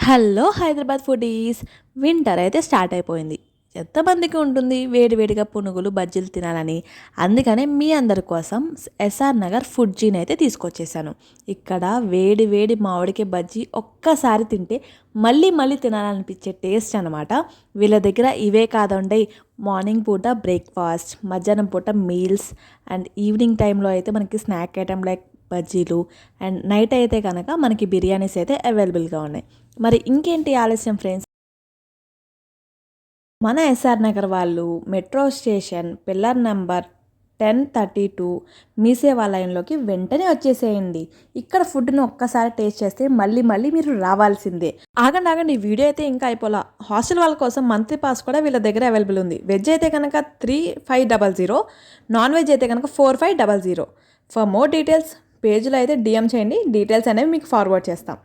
Hello Hyderabad foodies. Winter అయితే start అయిపోయింది. ఎంతమందికి ఉంటుంది వేడి వేడిగా పునుగులు బజ్జీలు తినాలని. అందుకనే మీ అందరి కోసం ఎస్ఆర్ నగర్ ఫుడ్ జీని అయితే తీసుకొచ్చేసాను. ఇక్కడ వేడి వేడి మామిడికాయ బజ్జీ ఒక్కసారి తింటే మళ్ళీ మళ్ళీ తినాలనిపించే టేస్ట్ అనమాట. వీళ్ళ దగ్గర ఇవే కాదండి, మార్నింగ్ పూట బ్రేక్ఫాస్ట్, మధ్యాహ్నం పూట మీల్స్ అండ్ ఈవినింగ్ టైంలో అయితే మనకి స్నాక్ ఐటమ్ లైక్ బజ్జీలు అండ్ నైట్ అయితే కనుక మనకి బిర్యానీస్ అయితే అవైలబుల్గా ఉన్నాయి. మరి ఇంకేంటి ఆలస్యం ఫ్రెండ్స్, మన ఎస్ఆర్ నగర్ వాళ్ళు metro station pillar number 1032 MeeSeva లైన్లోకి వెంటనే వచ్చేసేయండి. ఇక్కడ ఫుడ్ను ఒక్కసారి టేస్ట్ చేస్తే మళ్ళీ మళ్ళీ మీరు రావాల్సిందే. ఆగండి ఆగండి, ఈ వీడియో అయితే ఇంకా అయిపోలా. హాస్టల్ వాళ్ళ కోసం మంత్లీ పాస్ కూడా వీళ్ళ దగ్గర అవైలబుల్ ఉంది. వెజ్ అయితే కనుక 3500, నాన్ వెజ్ అయితే కనుక 4500. ఫర్ మోర్ డీటెయిల్స్ పేజ్లో అయితే డిఎం చేయండి, డీటెయిల్స్ అనేవి మీకు ఫార్వర్డ్ చేస్తాం.